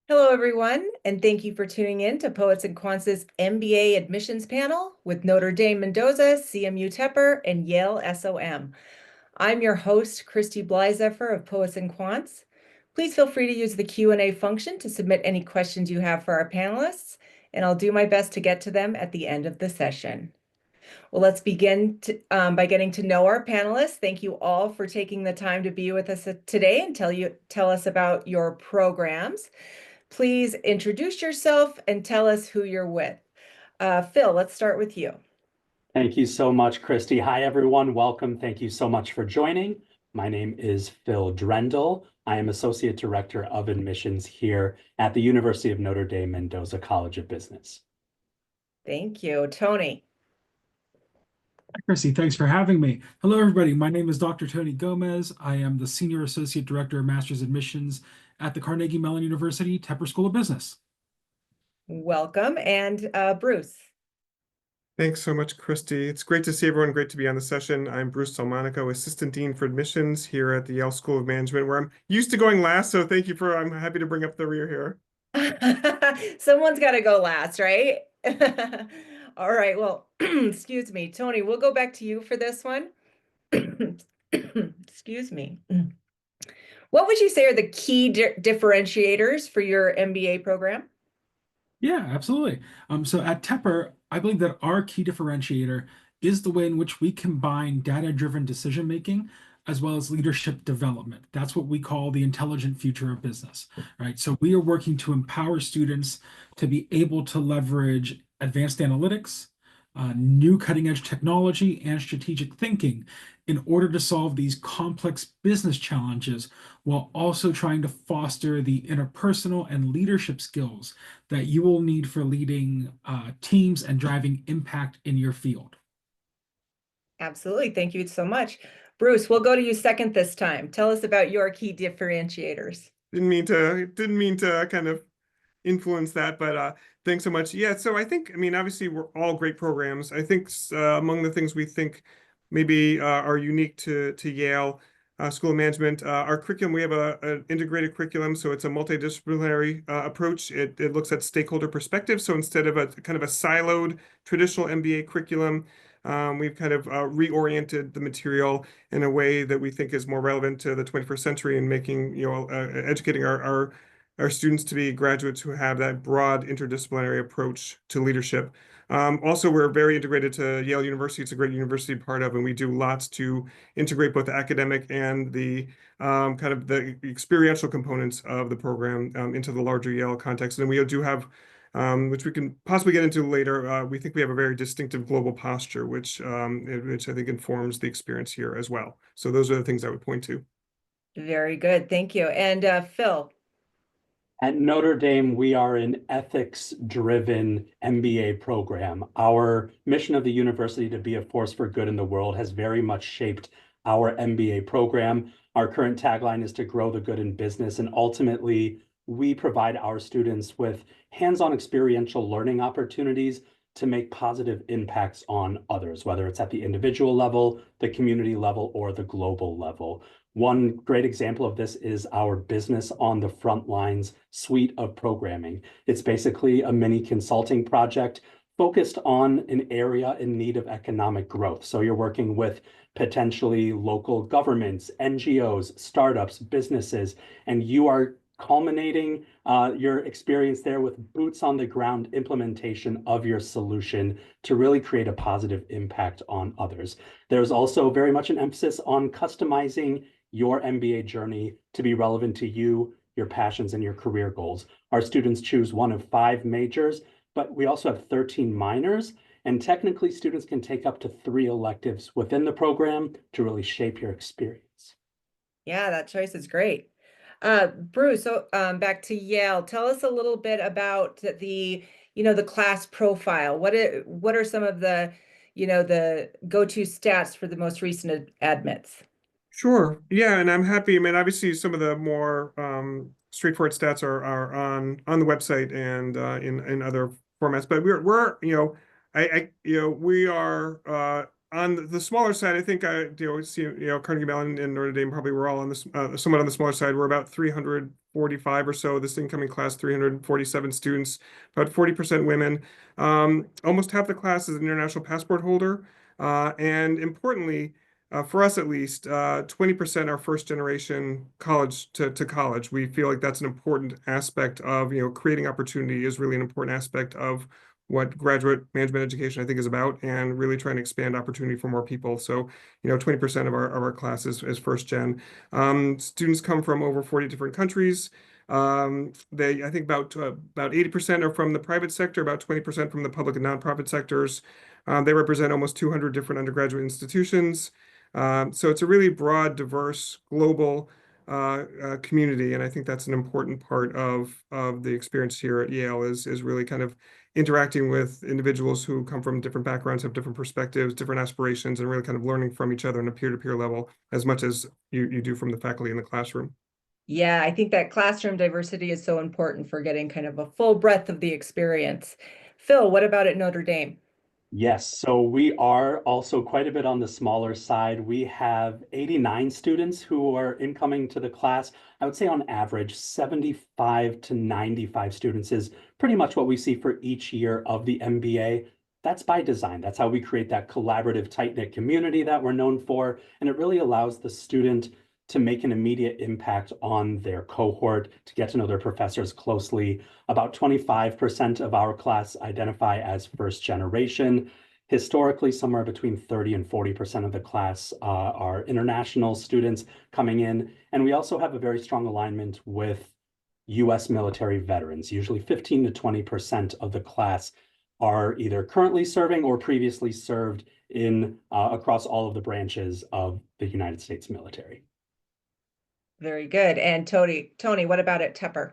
Hello, everyone, and thank you for tuning in to Poets and Quants' MBA admissions panel with Notre Dame Mendoza, CMU Tepper, and Yale SOM. I'm your host, Christy Blyzeffer of Poets and Quants. Please feel free to use the Q&A function to submit any questions you have for our panelists, and I'll do my best to get to them at the end of the session. Well, let's begin by getting to know our panelists. Thank you all for taking the time to be with us today and tell us about your programs. Please introduce yourself and tell us who you're with. Phil, let's start with you. Thank you so much, Christy. Hi, everyone. Welcome. Thank you so much for joining. My name is Phil Drendel. I am Associate Director of Admissions here at the University of Notre Dame Mendoza College of Business. Thank you. Tony. Chrissy, thanks for having me. Hello, everybody. My name is Dr. Tony Gomez. I am the Senior Associate Director of Master's Admissions at the Carnegie Mellon University Tepper School of Business. Welcome. And Bruce. Thanks so much, Christy. It's great to see everyone. Great to be on the session. I'm Bruce Salmonico, Assistant Dean for Admissions here at the Yale School of Management, where I'm used to going last. So thank you I'm happy to bring up the rear here. Someone's got to go last, right? All right. Well, excuse me. Tony, we'll go back to you for this one. Excuse me. What would you say are the key differentiators for your MBA program? Yeah, absolutely. So at Tepper, I believe that our key differentiator is the way in which we combine data-driven decision-making as well as leadership development. That's what we call the intelligent future of business, right? So we are working to empower students to be able to leverage advanced analytics, new cutting-edge technology, and strategic thinking in order to solve these complex business challenges while also trying to foster the interpersonal and leadership skills that you will need for leading teams and driving impact in your field. Absolutely. Thank you so much. Bruce, we'll go to you second this time. Tell us about your key differentiators. Didn't mean to kind of influence that, but thanks so much. Yeah, so I think, obviously we're all great programs. I think among the things we think maybe are unique to Yale School of Management, our curriculum, we have an integrated curriculum, so it's a multidisciplinary approach. It looks at stakeholder perspective. So instead of a kind of a siloed traditional MBA curriculum, we've kind of reoriented the material in a way that we think is more relevant to the 21st century and making, educating our students to be graduates who have that broad interdisciplinary approach to leadership. Also, we're very integrated to Yale University. It's a great university part of, and we do lots to integrate both the academic and the kind of the experiential components of the program into the larger Yale context. And we do have, which we can possibly get into later, we think we have a very distinctive global posture, which I think informs the experience here as well. So those are the things I would point to. Very good. Thank you. And Phil. At Notre Dame, we are an ethics-driven MBA program. Our mission of the university to be a force for good in the world has very much shaped our MBA program. Our current tagline is to grow the good in business, and ultimately, we provide our students with hands-on experiential learning opportunities to make positive impacts on others, whether it's at the individual level, the community level, or the global level. One great example of this is our Business on the Front Lines suite of programming. It's basically a mini consulting project focused on an area in need of economic growth. So you're working with potentially local governments, NGOs, startups, businesses, and you are culminating your experience there with boots on the ground implementation of your solution to really create a positive impact on others. There's also very much an emphasis on customizing your MBA journey to be relevant to you, your passions, and your career goals. Our students choose one of 5 majors, but we also have 13 minors, and technically students can take up to 3 electives within the program to really shape your experience. Yeah, that choice is great. Bruce, so back to Yale. Tell us a little bit about the class profile. What are some of the, the go-to stats for the most recent admits? Sure. Yeah, and I'm happy. Obviously, some of the more straightforward stats are on the website and in other formats. But we are on the smaller side, I think Carnegie Mellon and Notre Dame probably were all on this somewhat on the smaller side. We're about 345 or so. This incoming class, 347 students, about 40% women. Almost half the class is an international passport holder, and importantly, for us at least, 20% are first generation college to college. We feel like that's an important aspect of creating opportunity is really an important aspect of what graduate management education I think is about, and really trying to expand opportunity for more people. So, 20% of our class is first gen. Students come from over 40 different countries. I think about 80% are from the private sector, about 20% from the public and nonprofit sectors. They represent almost 200 different undergraduate institutions. So it's a really broad, diverse, global community, and I think that's an important part of the experience here at Yale is really kind of interacting with individuals who come from different backgrounds, have different perspectives, different aspirations, and really kind of learning from each other on a peer-to-peer level as much as you do from the faculty in the classroom. Yeah, I think that classroom diversity is so important for getting kind of a full breadth of the experience. Phil, what about at Notre Dame? Yes, so we are also quite a bit on the smaller side. We have 89 students who are incoming to the class. I would say on average, 75 to 95 students is pretty much what we see for each year of the MBA. That's by design. That's how we create that collaborative, tight-knit community that we're known for. And it really allows the student to make an immediate impact on their cohort, to get to know their professors closely. About 25% of our class identify as first generation. Historically, somewhere between 30 and 40% of the class are international students coming in. And we also have a very strong alignment with US military veterans. Usually 15 to 20% of the class are either currently serving or previously served in across all of the branches of the United States military. Very good. And Tony, what about at Tepper?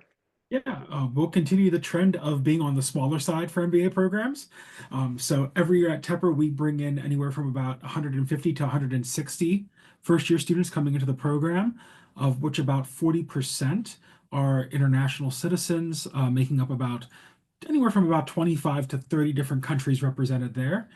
Yeah, we'll continue the trend of being on the smaller side for MBA programs. So every year at Tepper, we bring in anywhere from about 150 to 160 first-year students coming into the program, of which about 40% are international citizens, making up about anywhere from about 25 to 30 different countries represented there.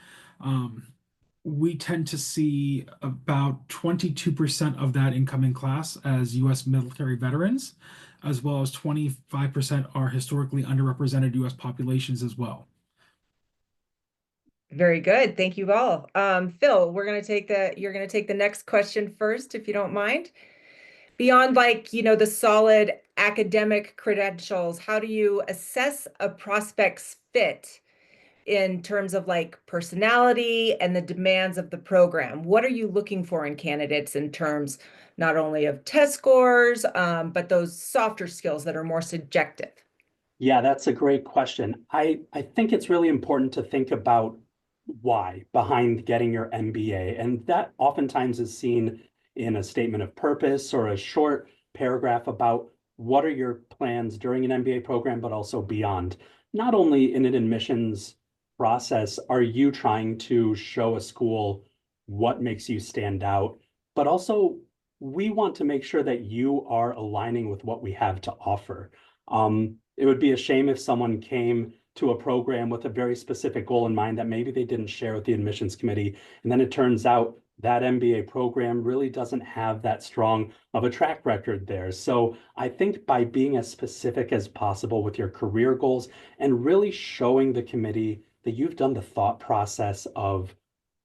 We tend to see about 22% of that incoming class as US military veterans, as well as 25% are historically underrepresented US populations as well. Very good. Thank you all. Phil, you're going to take the next question first, if you don't mind. Beyond the solid academic credentials, how do you assess a prospect's fit in terms of personality and the demands of the program? What are you looking for in candidates in terms not only of test scores, but those softer skills that are more subjective? Yeah, that's a great question. I think it's really important to think about why behind getting your MBA. And that oftentimes is seen in a statement of purpose or a short paragraph about what are your plans during an MBA program, but also beyond. Not only in an admissions process are you trying to show a school what makes you stand out, but also we want to make sure that you are aligning with what we have to offer. It would be a shame if someone came to a program with a very specific goal in mind that maybe they didn't share with the admissions committee. And then it turns out that MBA program really doesn't have that strong of a track record there. So I think by being as specific as possible with your career goals and really showing the committee that you've done the thought process of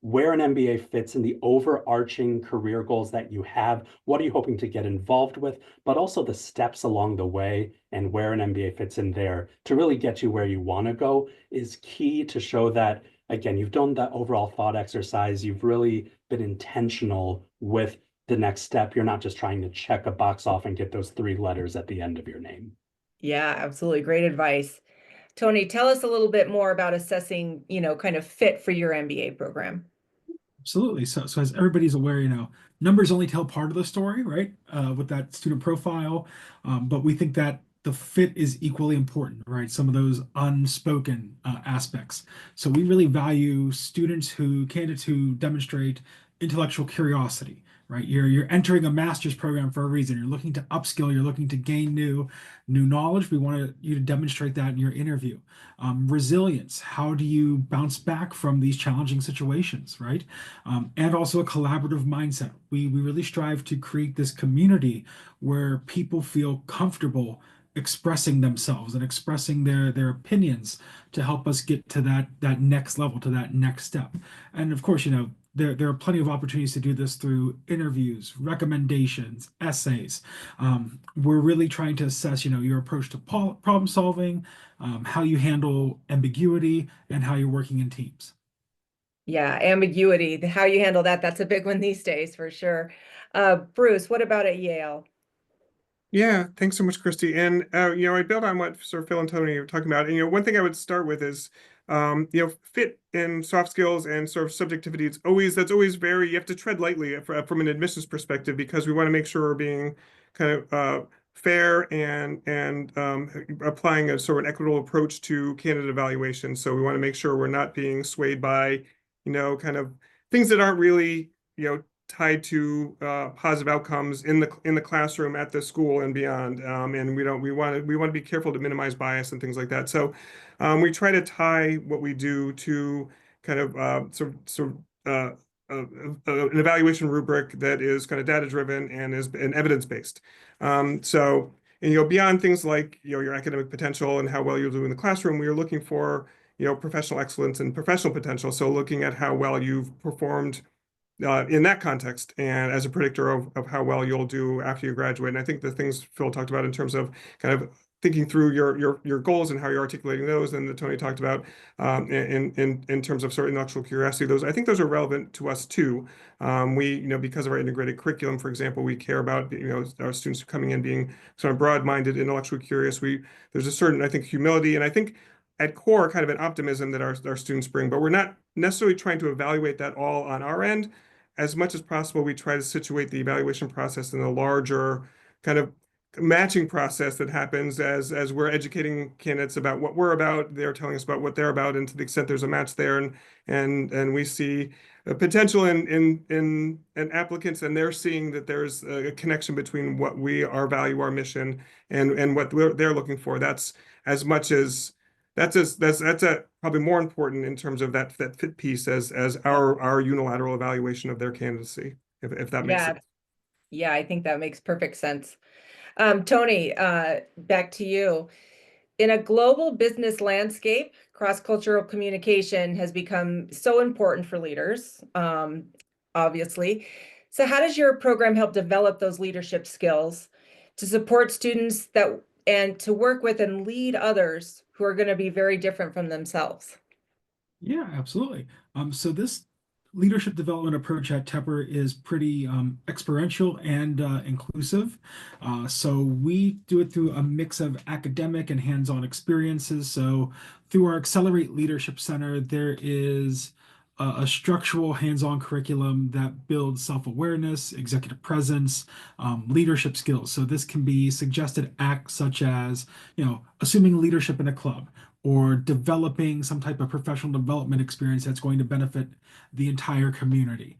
where an MBA fits in the overarching career goals that you have, what are you hoping to get involved with, but also the steps along the way and where an MBA fits in there to really get you where you want to go is key to show that, again, you've done that overall thought exercise. You've really been intentional with the next step. You're not just trying to check a box off and get those 3 letters at the end of your name. Yeah, absolutely. Great advice. Tony, tell us a little bit more about assessing, kind of fit for your MBA program. Absolutely. So as everybody's aware, numbers only tell part of the story, right? With that student profile. But we think that the fit is equally important, right? Some of those unspoken aspects. So we really value candidates who demonstrate intellectual curiosity, right? You're entering a master's program for a reason. You're looking to upskill, you're looking to gain new knowledge. We want you to demonstrate that in your interview. Resilience, how do you bounce back from these challenging situations, right? And also a collaborative mindset. We really strive to create this community where people feel comfortable expressing themselves and expressing their opinions to help us get to that next level, to that next step. And of course, there are plenty of opportunities to do this through interviews, recommendations, essays. We're really trying to assess, your approach to problem solving, how you handle ambiguity, and how you're working in teams. Yeah, ambiguity, how you handle that, that's a big one these days for sure. Bruce, what about at Yale? Yeah, thanks so much, Christy. And I build on what sort of Phil and Tony were talking about. And one thing I would start with is fit and soft skills and sort of subjectivity. That's always very, you have to tread lightly from an admissions perspective, because we want to make sure we're being kind of fair and applying a sort of an equitable approach to candidate evaluation. So we want to make sure we're not being swayed by kind of things that aren't really tied to positive outcomes in the classroom, at the school, and beyond. And we want to be careful to minimize bias and things like that. So we try to tie what we do to kind of an evaluation rubric that is kind of data driven and evidence based. Beyond things like your academic potential and how well you'll do in the classroom, we are looking for professional excellence and professional potential. So looking at how well you've performed in that context, and as a predictor of how well you'll do after you graduate. And I think the things Phil talked about in terms of kind of thinking through your goals and how you're articulating those, and that Tony talked about in terms of sort of intellectual curiosity, I think those are relevant to us too. We, because of our integrated curriculum, for example, we care about our students coming in being sort of broad-minded, intellectually curious. There's a certain, I think, humility, and I think at core kind of an optimism that our students bring, but we're not necessarily trying to evaluate that all on our end. As much as possible, we try to situate the evaluation process in a larger kind of matching process that happens as we're educating candidates about what we're about, they're telling us about what they're about, and to the extent there's a match there, and we see a potential in applicants, and they're seeing that there's a connection between what our value, our mission, and what they're looking for. That's as much as that's probably more important in terms of that fit piece as our unilateral evaluation of their candidacy, if that makes sense. Yeah, I think that makes perfect sense. Tony, back to you. In a global business landscape, cross-cultural communication has become so important for leaders, obviously. So how does your program help develop those leadership skills to support students and to work with and lead others who are going to be very different from themselves? Yeah, absolutely. So this leadership development approach at Tepper is pretty experiential and inclusive. So we do it through a mix of academic and hands-on experiences. So through our Accelerate Leadership Center, there is a structural hands-on curriculum that builds self-awareness, executive presence, leadership skills. So this can be suggested acts such as, assuming leadership in a club, or developing some type of professional development experience that's going to benefit the entire community.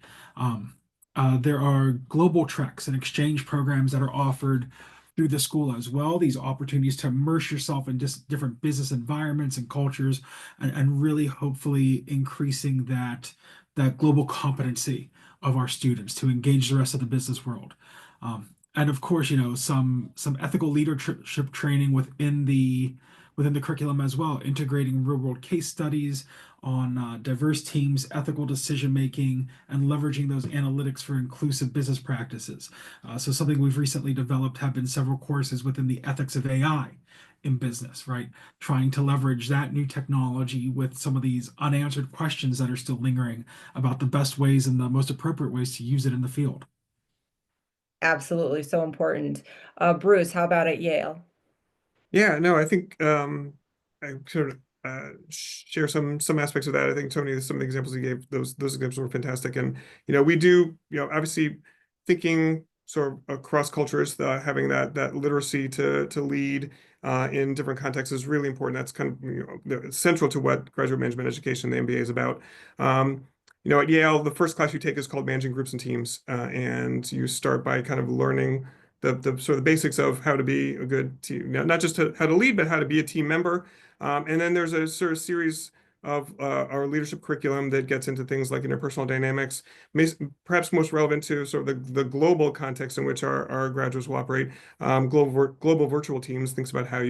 There are global treks and exchange programs that are offered through the school as well. These opportunities to immerse yourself in different business environments and cultures, and really hopefully increasing that global competency of our students to engage the rest of the business world. And of course, some ethical leadership training within the curriculum as well, integrating real world case studies on diverse teams, ethical decision making, and leveraging those analytics for inclusive business practices. So something we've recently developed have been several courses within the ethics of AI in business, right? Trying to leverage that new technology with some of these unanswered questions that are still lingering about the best ways and the most appropriate ways to use it in the field. Absolutely, so important. Bruce, how about at Yale? Yeah, no, I think I sort of share some aspects of that. I think Tony, some of the examples he gave, those examples were fantastic. And we do, obviously thinking sort of across cultures, having that literacy to lead in different contexts is really important. That's kind of central to what graduate management education, the MBA, is about. at Yale, the first class you take is called Managing Groups and Teams, and you start by kind of learning the sort of the basics of how to be a good team, not just how to lead, but how to be a team member. And then there's a sort of series of our leadership curriculum that gets into things like interpersonal dynamics, perhaps most relevant to sort of the global context in which our graduates will operate. Global virtual teams thinks about how do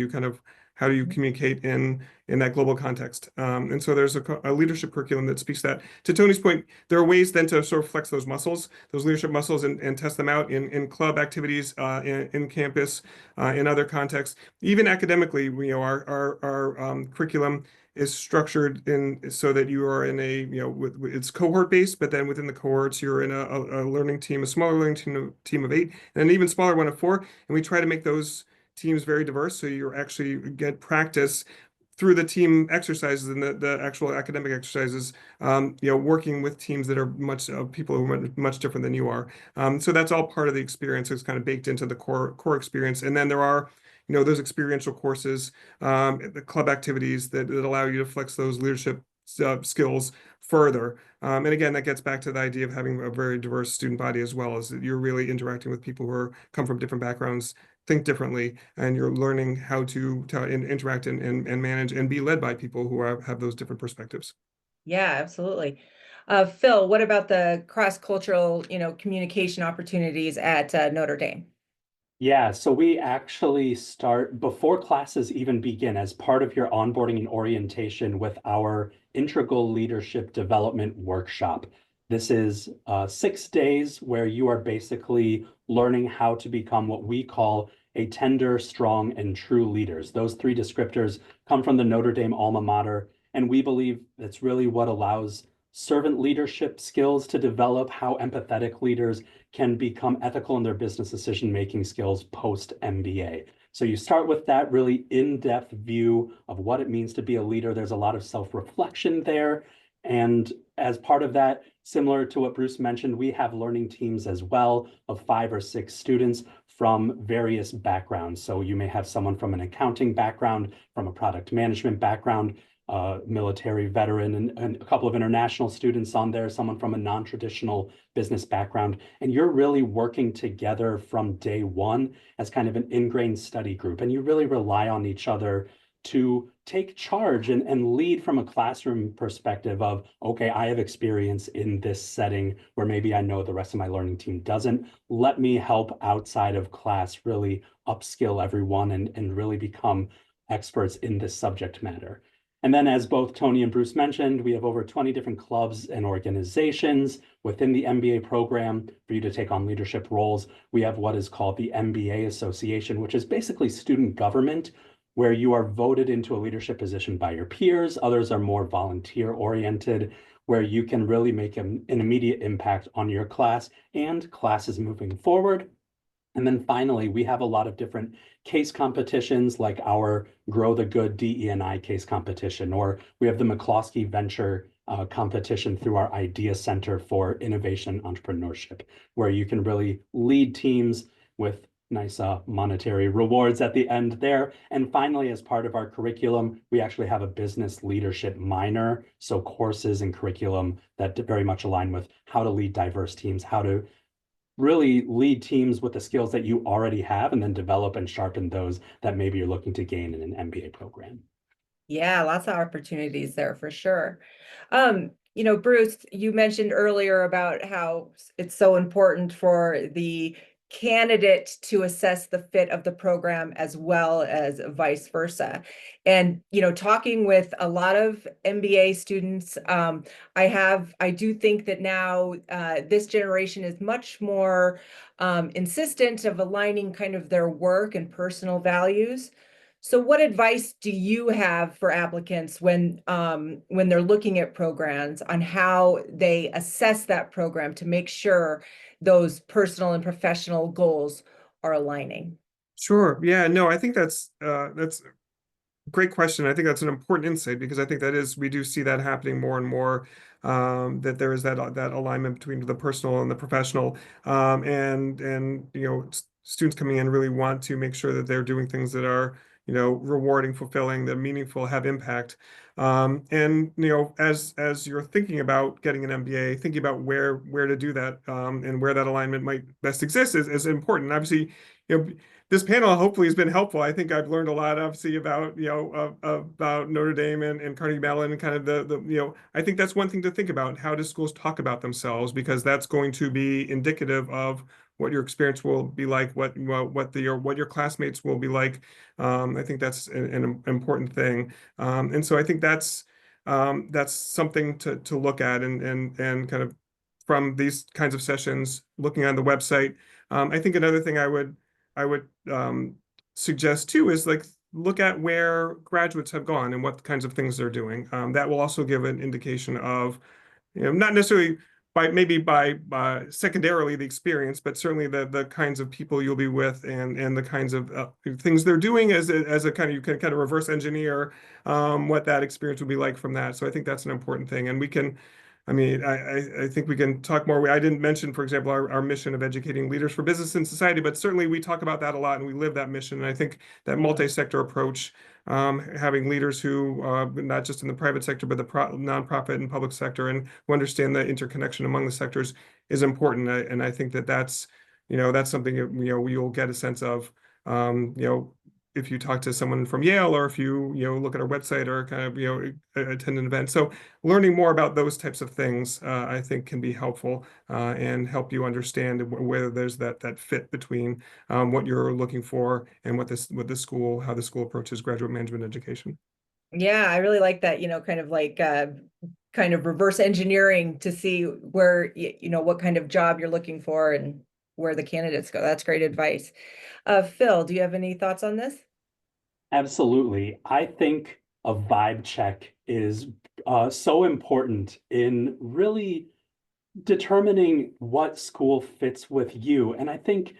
you communicate in that global context. And so there's a leadership curriculum that speaks to that. To Tony's point, there are ways then to sort of flex those muscles, those leadership muscles, and test them out in club activities, in campus, in other contexts. Even academically, our curriculum is structured in so that you are in it's cohort based, but then within the cohorts, you're in a learning team, a smaller learning team of 8, and an even smaller one of 4. And we try to make those teams very diverse, so you actually get practice through the team exercises and the actual academic exercises, working with teams that are people who are much different than you are. So that's all part of the experience. It's kind of baked into the core experience. And then there are, those experiential courses, the club activities that allow you to flex those leadership skills further. And again, that gets back to the idea of having a very diverse student body as well, as that you're really interacting with people who come from different backgrounds, think differently, and you're learning how to interact and manage and be led by people who have those different perspectives. Yeah, absolutely. Phil, what about the cross-cultural, communication opportunities at Notre Dame? Yeah, so we actually start before classes even begin as part of your onboarding and orientation with our Integral Leadership Development Workshop. This is 6 days where you are basically learning how to become what we call a tender, strong, and true leaders. Those 3 descriptors come from the Notre Dame alma mater, and we believe it's really what allows servant leadership skills to develop, how empathetic leaders can become ethical in their business decision-making skills post MBA. So you start with that really in-depth view of what it means to be a leader. There's a lot of self-reflection there. And as part of that, similar to what Bruce mentioned, we have learning teams as well of 5 or 6 students from various backgrounds. So you may have someone from an accounting background, from a product management background, military veteran, and a couple of international students on there, someone from a non-traditional business background. And you're really working together from day one as kind of an ingrained study group. And you really rely on each other to take charge and lead from a classroom perspective of, okay, I have experience in this setting where maybe I know the rest of my learning team doesn't. Let me help outside of class really upskill everyone and really become experts in this subject matter. And then, as both Tony and Bruce mentioned, we have over 20 different clubs and organizations within the MBA program for you to take on leadership roles. We have what is called the MBA Association, which is basically student government, where you are voted into a leadership position by your peers. Others are more volunteer-oriented, where you can really make an immediate impact on your class and classes moving forward. And then finally, we have a lot of different case competitions like our Grow the Good DE&I case competition, or we have the McCloskey Venture competition through our Idea Center for Innovation and Entrepreneurship, where you can really lead teams with nice monetary rewards at the end there. And finally, as part of our curriculum, we actually have a business leadership minor, so courses and curriculum that very much align with how to lead diverse teams, how to really lead teams with the skills that you already have, and then develop and sharpen those that maybe you're looking to gain in an MBA program. Yeah, lots of opportunities there for sure. Bruce, you mentioned earlier about how it's so important for the candidate to assess the fit of the program as well as vice versa. And, talking with a lot of MBA students, I do think that now this generation is much more insistent of aligning kind of their work and personal values. So what advice do you have for applicants when they're looking at programs on how they assess that program to make sure those personal and professional goals are aligning? Sure. Yeah, no, I think that's a great question. I think that's an important insight, because I think we do see that happening more and more, that there is that alignment between the personal and the professional, and students coming in really want to make sure that they're doing things that are rewarding, fulfilling, they're meaningful, have impact. And as you're thinking about getting an MBA, thinking about where to do that, and where that alignment might best exist is important. Obviously, this panel hopefully has been helpful. I think I've learned a lot, obviously, about about Notre Dame and Carnegie Mellon, and kind of the I think that's one thing to think about. How do schools talk about themselves? Because that's going to be indicative of what your experience will be like, what your classmates will be like. I think that's an important thing, and so I think that's something to look at, and kind of from these kinds of sessions, looking on the website. I think another thing I would suggest too is like look at where graduates have gone and what kinds of things they're doing. That will also give an indication of, not necessarily by secondarily the experience, but certainly the kinds of people you'll be with, and the kinds of things they're doing as a kind of, you can kind of reverse engineer what that experience will be like from that. So I think that's an important thing, and we can. I think we can talk more. I didn't mention, for example, our mission of educating leaders for business and society, but certainly we talk about that a lot, and we live that mission. And I think that multi-sector approach, having leaders who, not just in the private sector, but the nonprofit and public sector, and who understand the interconnection among the sectors, is important. And I think that's something you'll get a sense of, if you talk to someone from Yale, or if you look at our website, or kind of attend an event. So learning more about those types of things, I think, can be helpful, and help you understand whether there's that fit between what you're looking for and how the school approaches graduate management education. Yeah, I really like that, kind of like kind of reverse engineering to see where, what kind of job you're looking for and where the candidates go. That's great advice. Phil, do you have any thoughts on this? Absolutely. I think a vibe check is so important in really determining what school fits with you. And I think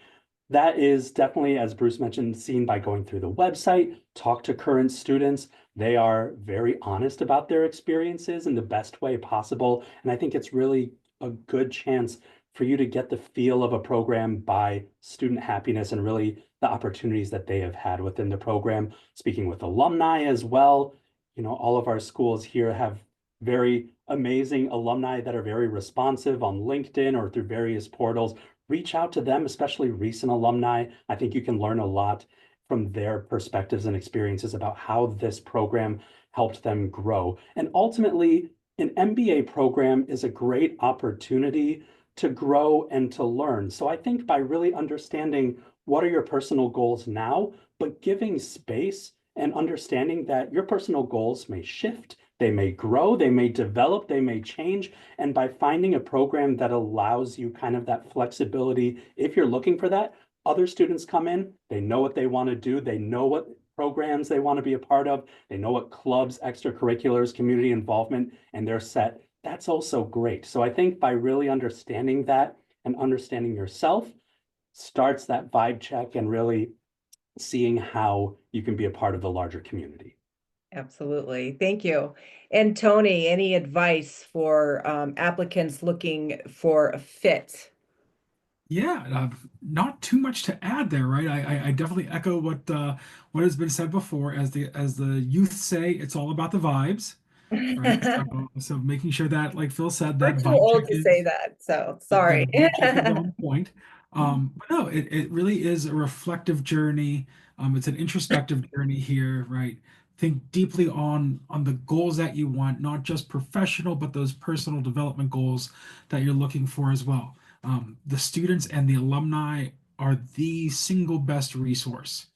that is definitely, as Bruce mentioned, seen by going through the website, talk to current students. They are very honest about their experiences in the best way possible. And I think it's really a good chance for you to get the feel of a program by student happiness and really the opportunities that they have had within the program. Speaking with alumni as well, all of our schools here have very amazing alumni that are very responsive on LinkedIn or through various portals. Reach out to them, especially recent alumni. I think you can learn a lot from their perspectives and experiences about how this program helped them grow. And ultimately, an MBA program is a great opportunity to grow and to learn. So I think by really understanding what are your personal goals now, but giving space and understanding that your personal goals may shift, they may grow, they may develop, they may change. And by finding a program that allows you kind of that flexibility, if you're looking for that, other students come in, they know what they want to do, they know what programs they want to be a part of, they know what clubs, extracurriculars, community involvement, and they're set. That's also great. So I think by really understanding that and understanding yourself starts that vibe check and really seeing how you can be a part of the larger community. Absolutely. Thank you. And Tony, any advice for applicants looking for a fit? Yeah, not too much to add there, right? I definitely echo what has been said before. As the youth say, it's all about the vibes, right? So making sure that, like Phil said, We're that too vibe check old to say is that, so that sorry. vibe check is on point. But no, it really is a reflective journey. It's an introspective journey here, right? Think deeply on the goals that you want, not just professional, but those personal development goals that you're looking for as well. The students and the alumni are the single best resource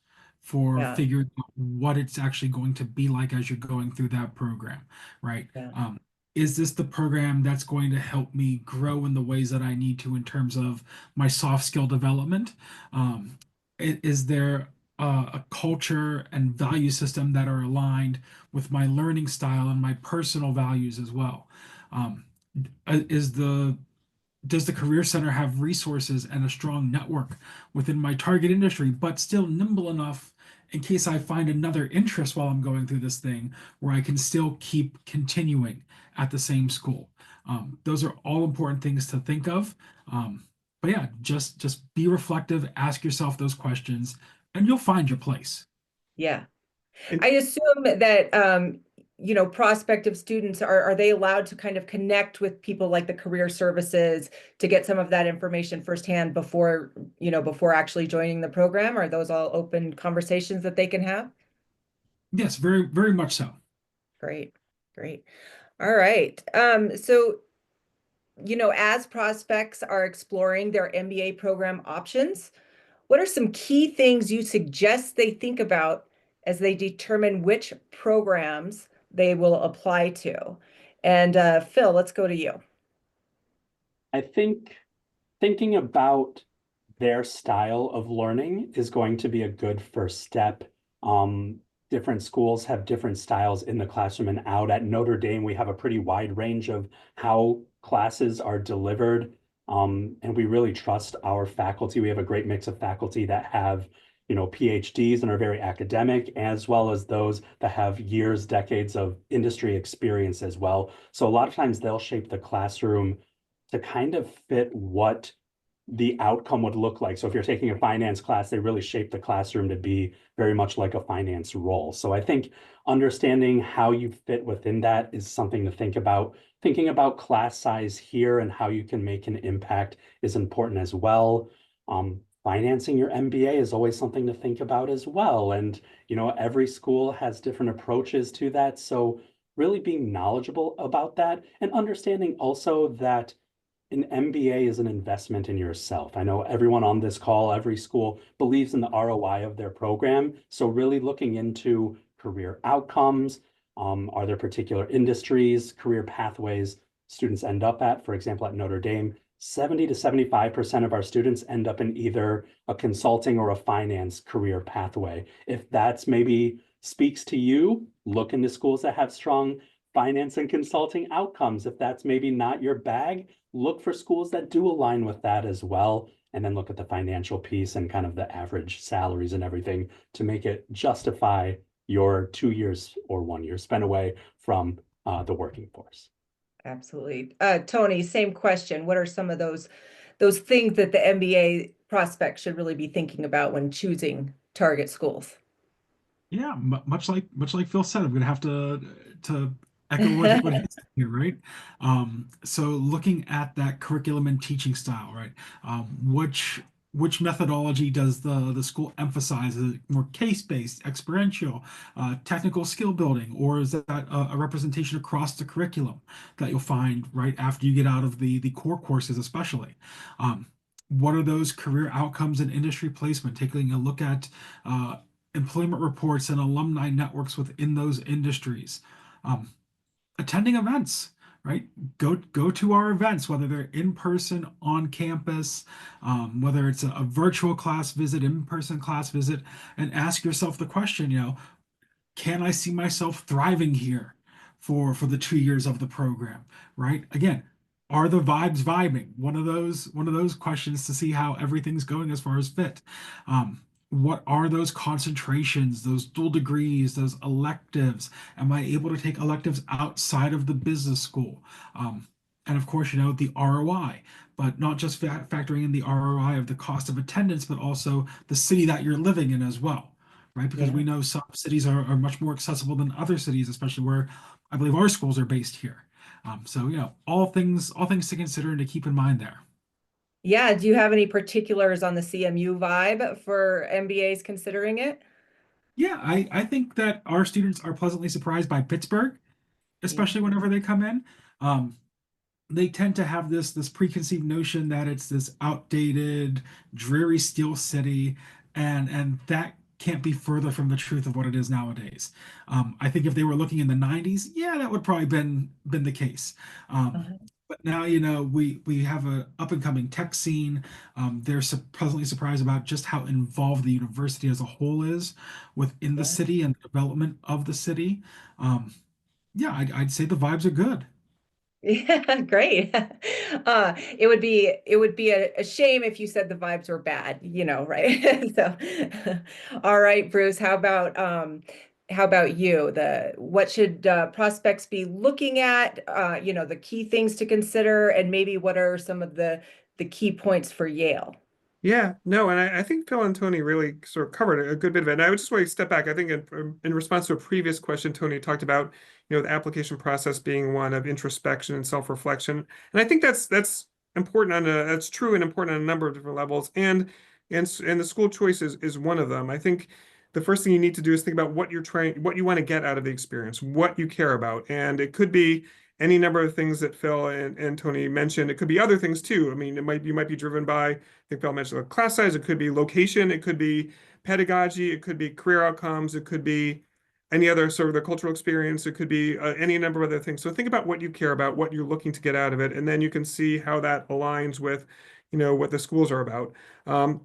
for Yeah, figuring out what it's actually going to be like as you're going through that program, right? yeah, Is this the program that's going to help me grow in the ways that I need to in terms of my soft skill development? Is there a culture and value system that are aligned with my learning style and my personal values as well? Um, is the does the Career Center have resources and a strong network within my target industry, but still nimble enough in case I find another interest while I'm going through this thing where I can still keep continuing at the same school? Those are all important things to think of. But yeah, just be reflective, ask yourself those questions, and you'll find your place. yeah. And I assume that prospective students are they allowed to kind of connect with people like the career services to get some of that information firsthand before actually joining the program? Are those all open conversations that they can have? Yes, very, very much so. Great, great. All right. So, as prospects are exploring their MBA program options, what are some key things you suggest they think about as they determine which programs they will apply to? And Phil, let's go to you. I think thinking about their style of learning is going to be a good first step. Different schools have different styles in the classroom and out. At Notre Dame, we have a pretty wide range of how classes are delivered. And we really trust our faculty. We have a great mix of faculty that have, PhDs and are very academic, as well as those that have years, decades of industry experience as well. So a lot of times they'll shape the classroom to kind of fit what the outcome would look like. So if you're taking a finance class, they really shape the classroom to be very much like a finance role. So I think understanding how you fit within that is something to think about. Thinking about class size here and how you can make an impact is important as well. Financing your MBA is always something to think about as well. And, every school has different approaches to that. So really being knowledgeable about that and understanding also that an MBA is an investment in yourself. I know everyone on this call, every school believes in the ROI of their program. So really looking into career outcomes, are there particular industries, career pathways students end up at? For example, at Notre Dame, 70 to 75% of our students end up in either a consulting or a finance career pathway. If that's maybe speaks to you, look into schools that have strong finance and consulting outcomes. If that's maybe not your bag, look for schools that do align with that as well. And then look at the financial piece and kind of the average salaries and everything to make it justify your 2 years or 1 year spent away from the working force. Absolutely. Tony, same question. What are some of those things that the MBA prospect should really be thinking about when choosing target schools? Yeah, much like Phil said, I'm gonna have to echo what he's saying here, right? So looking at that curriculum and teaching style, right? Which methodology does the school emphasize? Is it more case-based, experiential, technical skill building, or is that a representation across the curriculum that you'll find right after you get out of the core courses, especially? What are those career outcomes and industry placement? Taking a look at employment reports and alumni networks within those industries. Um, Attending events, right? Go to our events, whether they're in person, on campus, whether it's a virtual class visit, in-person class visit, and ask yourself the question, can I see myself thriving here for the 2 years of the program, right? Again, are the vibes vibing? One of those questions to see how everything's going as far as fit. What are those concentrations, those dual degrees, those electives? Am I able to take electives outside of the business school? And of course, the ROI, but not just factoring in the ROI of the cost of attendance, but also the city that you're living in as well, right? Because Yeah. we know some cities are much more accessible than other cities, especially where I believe our schools are based here. So, all things to consider and to keep in mind there. Yeah. Do you have any particulars on the CMU vibe for MBAs considering it? Yeah, I think that our students are pleasantly surprised by Pittsburgh, Yeah. especially whenever they come in. Um, they tend to have this preconceived notion that it's this outdated, dreary steel city, and that can't be further from the truth of what it is nowadays. I think if they were looking in the 90s, yeah, that would probably been the case. Uh-huh. But now, we have a up and coming tech scene. They're pleasantly surprised about just how involved the university as a whole is within the Yeah. city and the development of the city. Yeah, I'd say the vibes are good. Yeah, great. It would be a shame if you said the vibes were bad, right? So, all right, Bruce, how about you? What should prospects be looking at? The key things to consider, and maybe what are some of the key points for Yale? Yeah, no, and I think Phil and Tony really sort of covered a good bit of it. And I would just want to step back. I think in response to a previous question, Tony talked about, the application process being one of introspection and self-reflection. And I think that's important that's true and important on a number of different levels. And the school choice is one of them. I think the first thing you need to do is think about what you want to get out of the experience, what you care about. And it could be any number of things that Phil and Tony mentioned. It could be other things too. I mean, you might be driven by, I think Phil mentioned, the class size. It could be location. It could be pedagogy. It could be career outcomes. It could be any other sort of the cultural experience. It could be any number of other things. So think about what you care about, what you're looking to get out of it, and then you can see how that aligns with, what the schools are about. And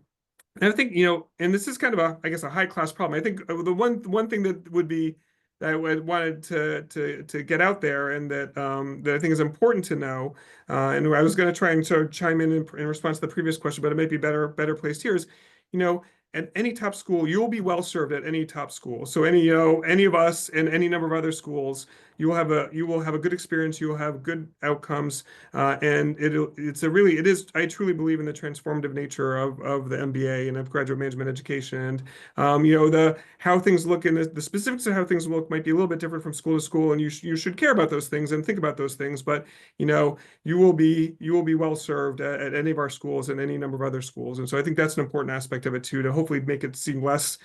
I think, and this is kind of I guess, a high class problem. I think the one thing that I wanted to get out there, and that I think is important to know, and I was going to try and sort of chime in response to the previous question, but it might be better placed here is, you know, at any top school, you'll be well served at any top school. So any of us in any number of other schools, you will have a good experience, you will have good outcomes, and it is, I truly believe in the transformative nature of the MBA and of graduate management education. And the how things look in the specifics of how things look might be a little bit different from school to school, and you should care about those things and think about those things. But you will be well served at any of our schools and any number of other schools. And so I think that's an important aspect of it too, to hopefully make it seem less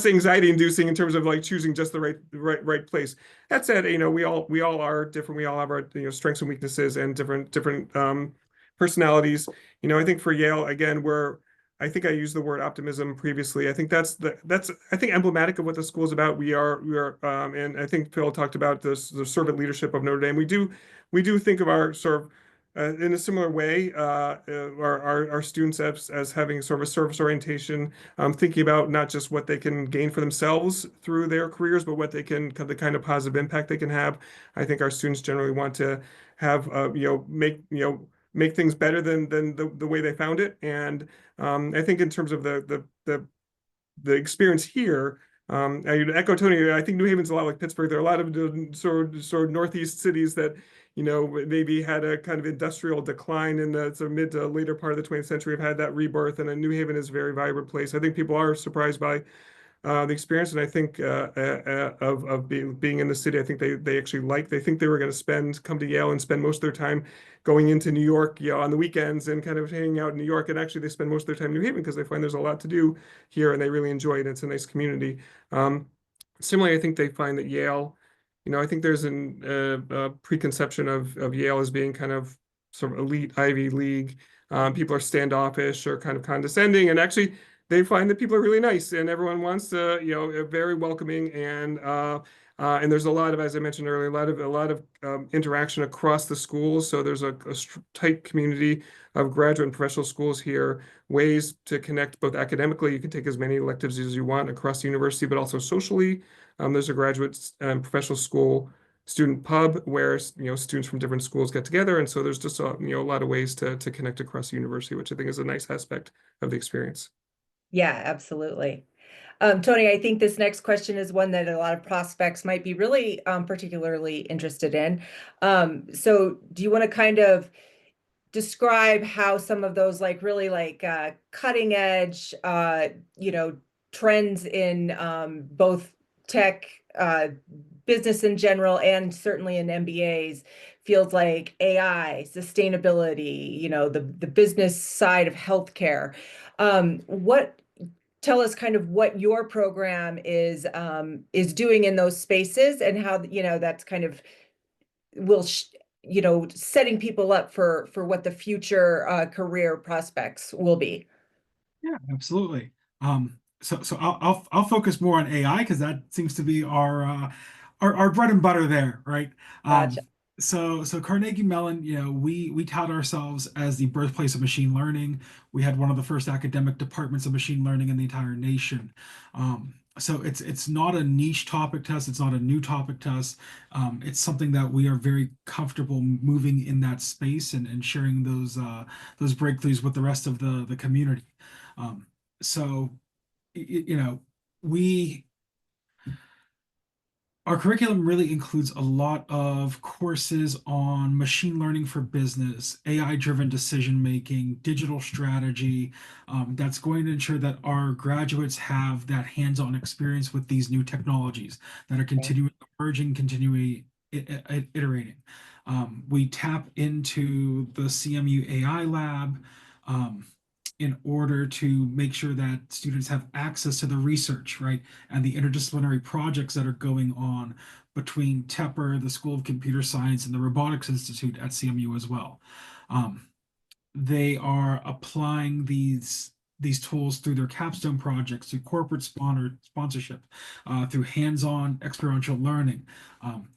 anxiety inducing in terms of like choosing just the right place. That said, we all are different. We all have our strengths and weaknesses and different personalities. I think for Yale, again, I think I used the word optimism previously. I think that's I think emblematic of what the school is about. We are and I think Phil talked about the servant leadership of Notre Dame. We do think of our sort of in a similar way, our students as having sort of a service orientation, thinking about not just what they can gain for themselves through their careers, but the kind of positive impact they can have. I think our students generally want to have, make things better than the way they found it. And I think in terms of the experience here, I echo Tony. I think New Haven's a lot like Pittsburgh. There are a lot of sort of northeast cities that maybe had a kind of industrial decline in the sort of mid to later part of the 20th century. Have had that rebirth, and then New Haven is a very vibrant place. I think people are surprised by the experience, and I think of being in the city. I think they actually they think they were going to come to Yale and spend most of their time going into New York, on the weekends and kind of hanging out in New York. And actually, they spend most of their time in New Haven because they find there's a lot to do here, and they really enjoy it. It's a nice community. Similarly, I think they find that Yale, I think there's a preconception of Yale as being kind of sort of elite Ivy League. People are standoffish or kind of condescending, and actually they find that people are really nice and everyone wants to, very welcoming, and there's a lot of, as I mentioned earlier, a lot of interaction across the schools. So there's a tight community of graduate and professional schools here, ways to connect both academically. You can take as many electives as you want across the university, but also socially. There's a graduate and professional school student pub where students from different schools get together, and so there's just a lot of ways to connect across the university, which I think is a nice aspect of the experience. Yeah, absolutely. Tony, I think this next question is one that a lot of prospects might be really particularly interested in. So do you want to kind of describe how some of those really cutting edge, trends in both tech, business in general, and certainly in MBAs, fields like AI, sustainability, the business side of healthcare. Tell us kind of what your program is doing in those spaces, and how that's kind of will setting people up for what the future career prospects will be. Yeah, absolutely. So I'll focus more on AI because that seems to be our bread and butter there, right? Gotcha. So Carnegie Mellon, we tout ourselves as the birthplace of machine learning. We had one of the first academic departments of machine learning in the entire nation. So it's not a niche topic test. It's not a new topic test. It's something that we are very comfortable moving in that space and sharing those breakthroughs with the rest of the community. So we Our curriculum really includes a lot of courses on machine learning for business, AI-driven decision making, digital strategy. That's going to ensure that our graduates have that hands-on experience with these new technologies that are continuing emerging, continuing iterating. We tap into the CMU AI lab. Um, in order to make sure that students have access to the research, right, and the interdisciplinary projects that are going on between Tepper, the School of Computer Science, and the Robotics Institute at CMU as well. Um, they are applying these tools through their capstone projects, through corporate sponsorship, through hands-on experiential learning.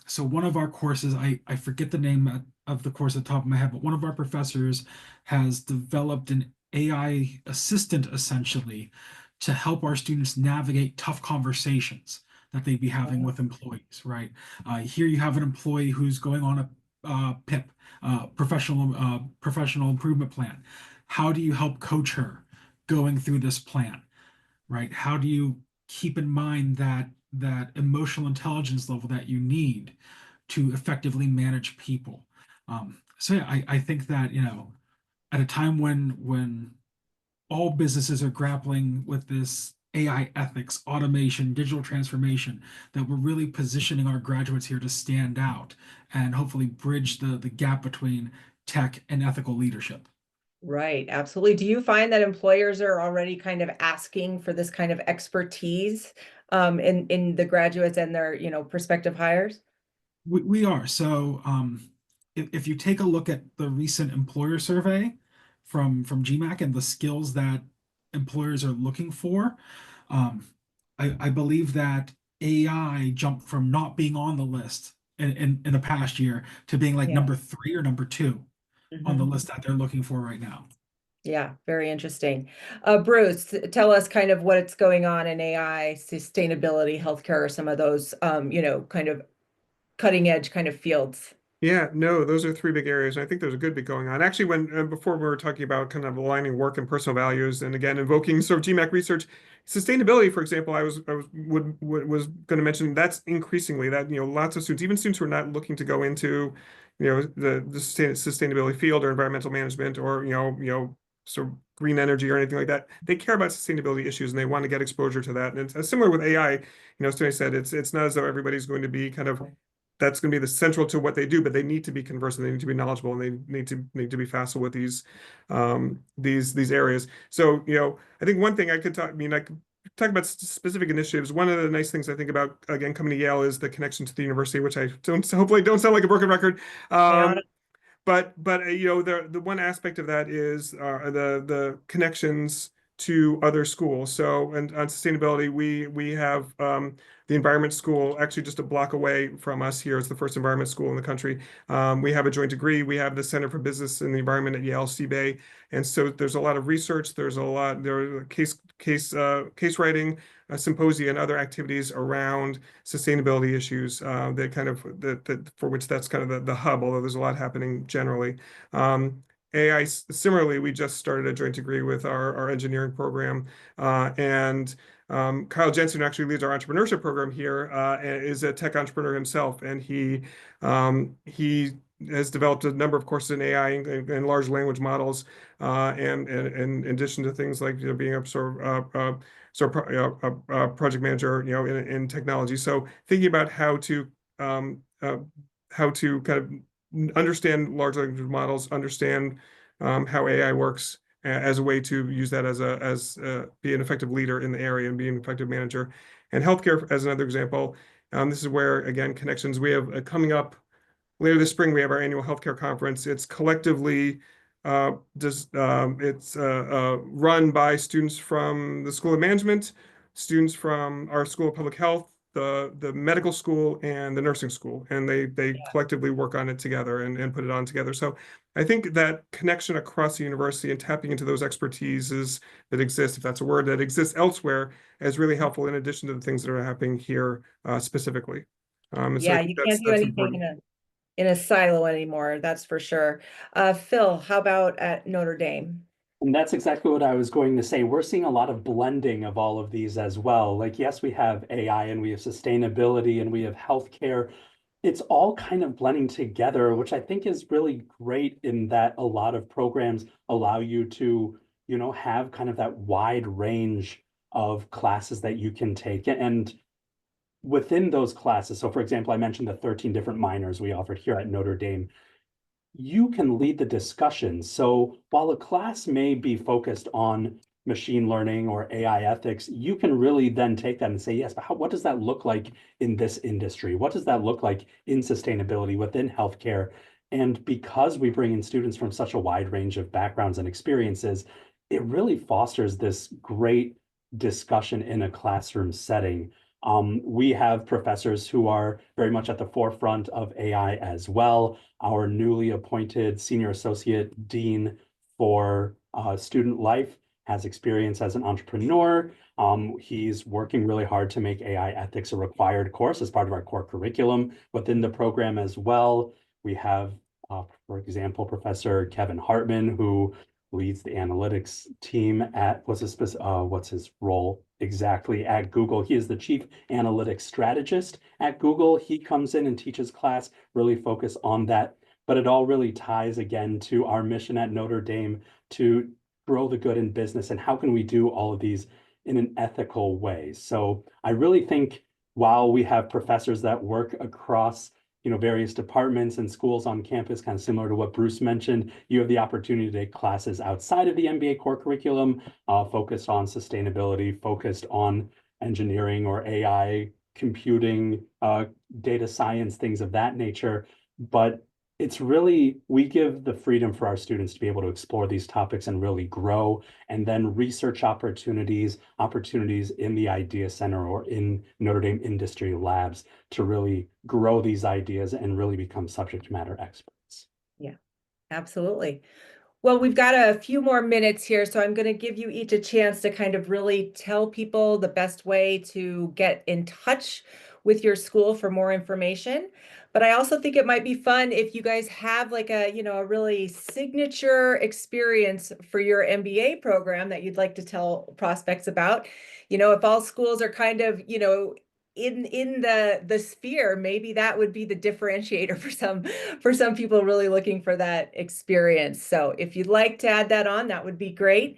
So one of our courses, I forget the name of the course at the top of my head, but one of our professors has developed an AI assistant essentially to help our students navigate tough conversations that they'd be having with employees, right? Here you have an employee who's going on a PIP, professional improvement plan. How do you help coach her going through this plan, right? How do you keep in mind that emotional intelligence level that you need to effectively manage people? So yeah, I think that, at a time when all businesses are grappling with this AI ethics, automation, digital transformation, that we're really positioning our graduates here to stand out and hopefully bridge the gap between tech and ethical leadership. Right, absolutely. Do you find that employers are already kind of asking for this kind of expertise in the graduates and their, prospective hires? We are. So if you take a look at the recent employer survey from GMAC and the skills that employers are looking for, um, I believe that AI jumped from not being on the list in the past year to being like Yeah. number 3 or number 2 on the Mhm. list that they're looking for right now. Yeah, very interesting. Bruce, tell us kind of what's going on in AI, sustainability, healthcare, or some of those, kind of cutting edge kind of fields. Yeah, no, those are three big areas. I think there's a good bit going on. Actually, when before we were talking about kind of aligning work and personal values, and again invoking sort of GMAC research, sustainability, for example, was going to mention that's increasingly that lots of students, even students who are not looking to go into the sustainability field or environmental management or sort of green energy or anything like that, they care about sustainability issues and they want to get exposure to that. And it's similar with AI. As Tony said, it's not as though everybody's going to be kind of that's going to be the central to what they do, but they need to be conversant, they need to be knowledgeable, and they need to be facile with these areas. So, I think one thing I could talk, I could talk about specific initiatives. One of the nice things I think about again coming to Yale is the connection to the university, which I don't hopefully don't sound like a broken record. Yeah. But the one aspect of that is the connections to other schools. So and on sustainability, we have the environment school actually just a block away from us here. It's the first environment school in the country. We have a joint degree. We have the Center for Business and the Environment at Yale C-Bay, and so there's a lot of research. There are case writing, symposia, and other activities around sustainability issues that kind of that for which that's kind of the hub, although there's a lot happening generally. AI, similarly, we just started a joint degree with our engineering program, and Kyle Jensen, who actually leads our entrepreneurship program here, is a tech entrepreneur himself, and he has developed a number of courses in AI and large language models, and in addition to things like being a project manager, in technology. So thinking about um, uh, how to kind of understand large language models, understand how AI works as a way to use that as be an effective leader in the area and be an effective manager. And healthcare, as another example, this is where again connections we have coming up later this spring. We have our annual healthcare conference. It's collectively run by students from the School of Management, students from our School of Public Health, the medical school, and the nursing school, and they collectively work on it together and put it on together. So I think that connection across the university and tapping into those expertises that exist, if that's a word, that exists elsewhere, is really helpful in addition to the things that are happening here specifically. And so I Yeah, think you can't do that's anything important. in a silo anymore, that's for sure. Phil, how about at Notre Dame? And that's exactly what I was going to say. We're seeing a lot of blending of all of these as well. Like, yes, we have AI and we have sustainability and we have healthcare. It's all kind of blending together, which I think is really great in that a lot of programs allow you to, have kind of that wide range of classes that you can take. And within those classes, so for example, I mentioned the 13 different minors we offered here at Notre Dame. You can lead the discussion. So while a class may be focused on machine learning or AI ethics, you can really then take that and say, yes, but what does that look like in this industry? What does that look like in sustainability within healthcare? And because we bring in students from such a wide range of backgrounds and experiences, it really fosters this great discussion in a classroom setting. We have professors who are very much at the forefront of AI as well. Our newly appointed Senior Associate Dean for Student Life has experience as an entrepreneur. He's working really hard to make AI ethics a required course as part of our core curriculum within the program as well. We have, for example, Professor Kevin Hartman, who leads the analytics team at, what's his role exactly at Google? He is the chief analytics strategist at Google. He comes in and teaches class, really focus on that. But it all really ties again to our mission at Notre Dame to grow the good in business. And how can we do all of these in an ethical way? So I really think while we have professors that work across various departments and schools on campus, kind of similar to what Bruce mentioned, you have the opportunity to take classes outside of the MBA core curriculum, focused on sustainability, focused on engineering or AI, computing, data science, things of that nature. But it's really, we give the freedom for our students to be able to explore these topics and really grow, and then research opportunities in the Idea Center or in Notre Dame Industry Labs to really grow these ideas and really become subject matter experts. Yeah, absolutely. Well, we've got a few more minutes here, so I'm going to give you each a chance to kind of really tell people the best way to get in touch with your school for more information. But I also think it might be fun if you guys have like a really signature experience for your MBA program that you'd like to tell prospects about. If all schools are kind of, in the sphere, maybe that would be the differentiator for some people really looking for that experience. So if you'd like to add that on, that would be great.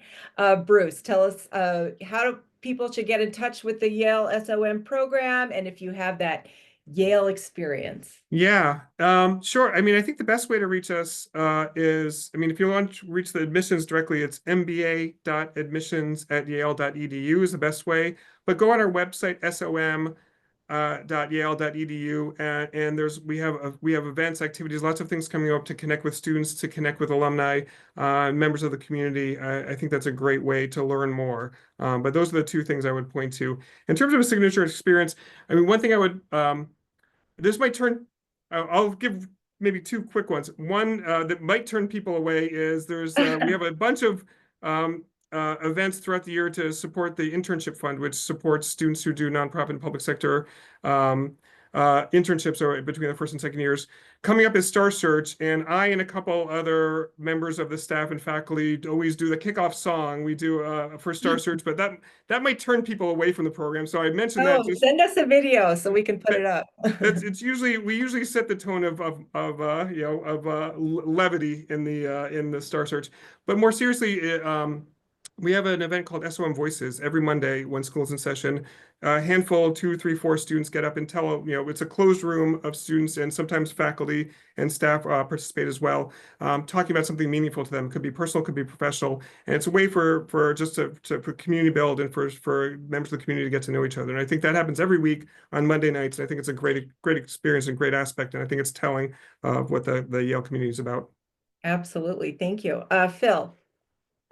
Bruce, tell us how do people should get in touch with the Yale SOM program, and if you have that Yale experience. Yeah, sure. I mean, I think the best way to reach us is, I mean, if you want to reach the admissions directly, it's mba.admissions@yale.edu is the best way. But go on our website, som.yale.edu, and we have events, activities, lots of things coming up to connect with students, to connect with alumni, members of the community. I think that's a great way to learn more. But those are the two things I would point to. In terms of a signature experience, I mean, one thing I would this might turn. I'll give maybe two quick ones. One that might turn people away is we have a bunch of events throughout the year to support the internship fund, which supports students who do nonprofit and public sector internships or between the first and second years. Coming up is Star Search, and I and a couple other members of the staff and faculty always do the kickoff song. We do for Star Search, but that might turn people away from the program. So I mentioned that. Send us a video so we can put it up. We usually set the tone of levity in the Star Search, but more seriously, we have an event called SOM Voices every Monday when school's in session. A handful, 2, 3, 4 students get up and tell, it's a closed room of students, and sometimes faculty and staff participate as well, talking about something meaningful to them. It could be personal, could be professional. And it's a way for community build and for members of the community to get to know each other. And I think that happens every week on Monday nights. And I think it's a great experience and great aspect. And I think it's telling of what the Yale community is about. Absolutely. Thank you. Phil.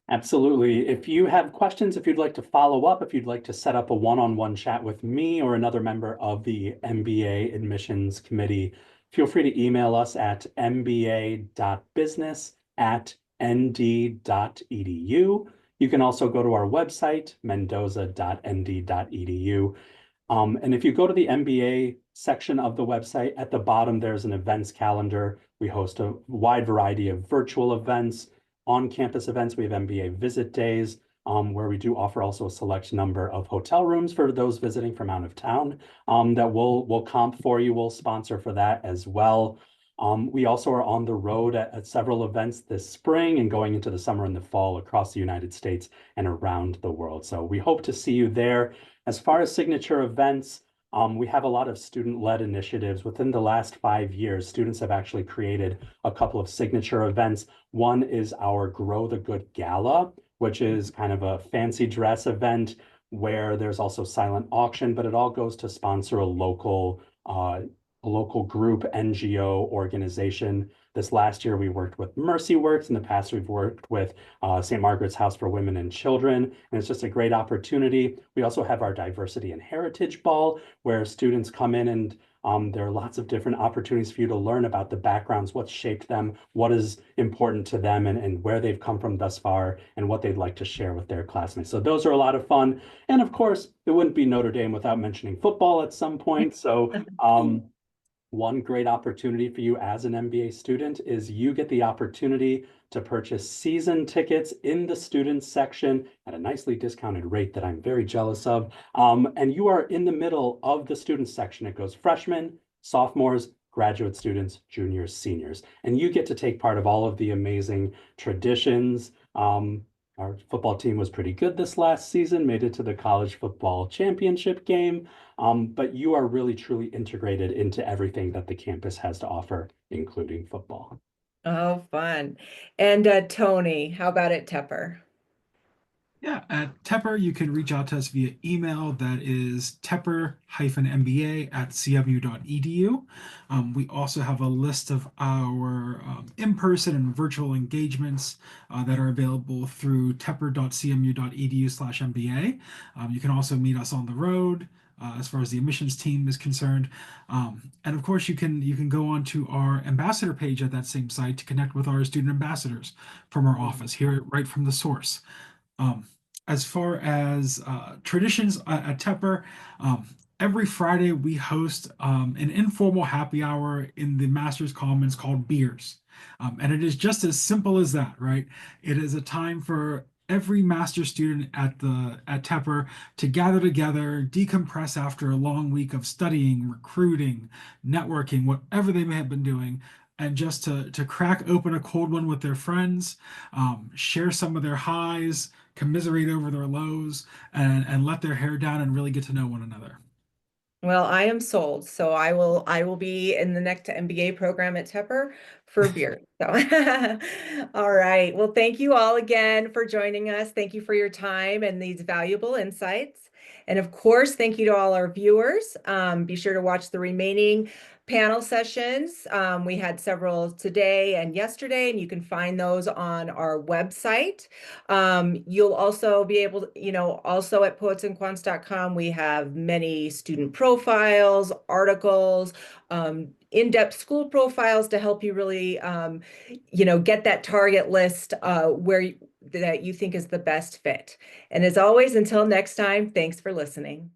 Absolutely. If you have questions, if you'd like to follow up, if you'd like to set up a one-on-one chat with me or another member of the MBA admissions committee, feel free to email us at mba.business@nd.edu. You can also go to our website, mendoza.nd.edu. And if you go to the MBA section of the website, at the bottom, there's an events calendar. We host a wide variety of virtual events, on-campus events. We have MBA visit days, where we do offer also a select number of hotel rooms for those visiting from out of town, that we'll comp for you, we'll sponsor for that as well. We also are on the road at several events this spring and going into the summer and the fall across the United States and around the world. So we hope to see you there. As far as signature events, we have a lot of student-led initiatives. Within the last 5 years, students have actually created a couple of signature events. One is our Grow the Good Gala, which is kind of a fancy dress event where there's also silent auction, but it all goes to sponsor a local group, NGO organization. This last year, we worked with Mercy Works. In the past, we've worked with St. Margaret's House for Women and Children, and it's just a great opportunity. We also have our Diversity and Heritage Ball, where students come in and there are lots of different opportunities for you to learn about the backgrounds, what shaped them, what is important to them, and where they've come from thus far, and what they'd like to share with their classmates. So those are a lot of fun. And of course, it wouldn't be Notre Dame without mentioning football at some point. So one great opportunity for you as an MBA student is you get the opportunity to purchase season tickets in the students section at a nicely discounted rate that I'm very jealous of. And you are in the middle of the students section. It goes freshmen, sophomores, graduate students, juniors, seniors, and you get to take part of all of the amazing traditions. Our football team was pretty good this last season, made it to the college football championship game. But you are really truly integrated into everything that the campus has to offer, including football. Oh, fun. And Tony, how about at Tepper? Yeah, at Tepper, you can reach out to us via email. That is tepper-mba@cmu.edu. We also have a list of our in-person and virtual engagements that are available through tepper.cmu.edu/MBA. You can also meet us on the road. As far as the admissions team is concerned. And of course, you can go on to our ambassador page at that same site to connect with our student ambassadors from our office, hear it right from the source. As far as traditions at Tepper, every Friday we host an informal happy hour in the Master's Commons called Beers. And it is just as simple as that, right? It is a time for every master's student at Tepper to gather together, decompress after a long week of studying, recruiting, networking, whatever they may have been doing, and just to crack open a cold one with their friends, share some of their highs, commiserate over their lows, and let their hair down and really get to know one another. Well, I am sold. So I will be in the next MBA program at Tepper for beer. So all right. Well, thank you all again for joining us. Thank you for your time and these valuable insights. And of course, thank you to all our viewers. Be sure to watch the remaining panel sessions. We had several today and yesterday, and you can find those on our website. You'll also be able to, also at poetsandquants.com, we have many student profiles, articles, in-depth school profiles to help you really, get that target list that you think is the best fit. And as always, until next time, thanks for listening.